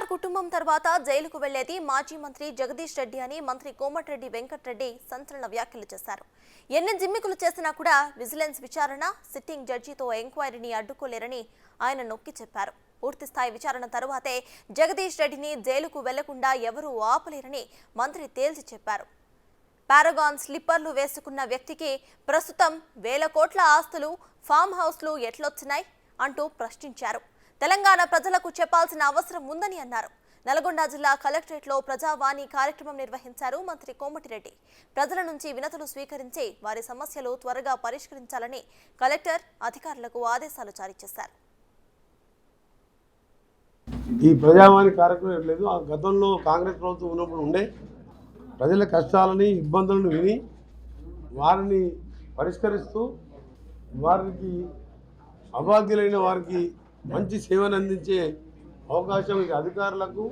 కేటీఆర్ కుటుంబం తర్వాత జైలుకు వెళ్లేది మాజీ మంత్రి జగదీష్ రెడ్డి అని మంత్రి కోమటిరెడ్డి వెంకటరెడ్డి సంచలన వ్యాఖ్యలు చేశారు. ఎన్ని జిమ్మికులు చేసినా కూడా విజిలెన్స్ విచారణ, సిట్టింగ్ జడ్జితో ఎంక్వైరీని అడ్డుకోలేరని ఆయన నొక్కి చెప్పారు. పూర్తి స్థాయి విచారణ తరువాతే జగదీష్ రెడ్డిని జైలుకు వెళ్లకుండా ఎవరూ ఆపలేరని మంత్రి తేల్చి చెప్పారు. పారాగాన్ స్లిప్పర్లు వేసుకున్న వ్యక్తికి ప్రస్తుతం వేల కోట్ల ఆస్తులు, ఫామ్ హౌస్లు ఎట్లొచ్చినాయి అంటూ ప్రశ్నించారు. తెలంగాణ ప్రజలకు చెప్పాల్సిన అవసరం ఉందని అన్నారు. నల్గొండ జిల్లా కలెక్టరేట్లో ప్రజావాణి కార్యక్రమం నిర్వహించారు మంత్రి కోమటిరెడ్డి. ప్రజల నుంచి వినతులు స్వీకరించి వారి సమస్యలు త్వరగా పరిష్కరించాలని కలెక్టర్ అధికారులకు ఆదేశాలు జారీ చేశారు. ఈ ప్రజావాణి కార్యక్రమం లేదు, ఆ గతంలో కాంగ్రెస్ ప్రభుత్వం ఉన్నప్పుడు ఉండే ప్రజల కష్టాలని, ఇబ్బందులను విని వారిని పరిష్కరిస్తూ వారికి అభాగ్యులైన వారికి మంచి సేవను అందించే అవకాశం ఇది అధికారులకు,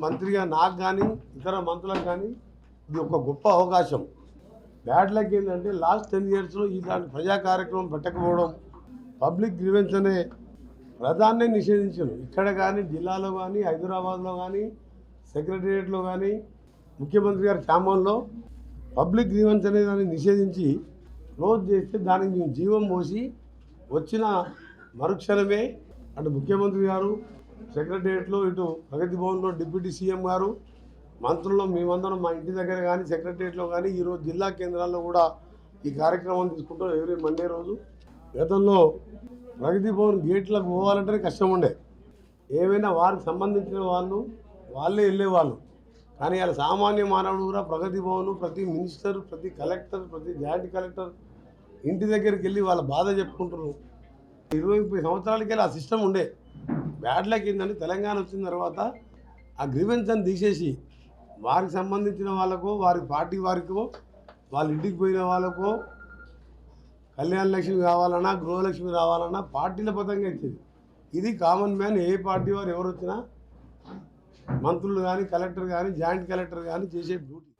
మంత్రిగా నాకు కానీ ఇతర మంత్రులకు కానీ ఇది ఒక గొప్ప అవకాశం. బ్యాడ్ లక్ ఏంటంటే లాస్ట్ 10 yearsలో ఇలాంటి ప్రజా కార్యక్రమం పెట్టకపోవడం, పబ్లిక్ గ్రీవెన్స్ అనే ప్రధాన్నే నిషేధించారు. ఇక్కడ కానీ జిల్లాలో కానీ హైదరాబాద్లో కానీ సెక్రటేరియట్లో కానీ ముఖ్యమంత్రి గారి ఛాంబర్లో పబ్లిక్ గ్రీవెన్స్ అనే దాన్ని నిషేధించి క్లోజ్ చేస్తే దానికి మేము జీవం పోసి వచ్చిన మరుక్షణమే అటు ముఖ్యమంత్రి గారు సెక్రటేరియట్లో, ఇటు ప్రగతి భవన్లో డిప్యూటీ సీఎం గారు, మంత్రులు మేమందరం మా ఇంటి దగ్గర కానీ సెక్రటేరియట్లో కానీ ఈరోజు జిల్లా కేంద్రాల్లో కూడా ఈ కార్యక్రమం తీసుకుంటాం ఎవ్రీ మండే రోజు. గతంలో ప్రగతి భవన్ గేట్లకు పోవాలంటేనే కష్టం ఉండే, ఏమైనా వారికి సంబంధించిన వాళ్ళే వెళ్ళేవాళ్ళు. కానీ అలా సామాన్య మానవుడు కూడా ప్రగతి భవన్, ప్రతి మినిస్టర్, ప్రతి కలెక్టర్, ప్రతి జాయింట్ కలెక్టర్ ఇంటి దగ్గరికి వెళ్ళి వాళ్ళ బాధ చెప్పుకుంటున్నారు. 20-30 సంవత్సరాలకి ఆ సిస్టమ్ ఉండే. బ్యాడ్ లక్ ఏంటంటే తెలంగాణ వచ్చిన తర్వాత ఆ గ్రీవెన్స్ అని తీసేసి వారికి సంబంధించిన వాళ్ళకో, వారి పార్టీ వారికో, వాళ్ళ ఇంటికి పోయిన వాళ్ళకో కళ్యాణ లక్ష్మి కావాలన్నా, గృహలక్ష్మి రావాలన్నా పార్టీల పదంగా ఇచ్చేది. ఇది కామన్ మ్యాన్ ఏ పార్టీ వారు ఎవరు వచ్చినా మంత్రులు కానీ, కలెక్టర్ కానీ, జాయింట్ కలెక్టర్ కానీ చేసే డ్యూటీ.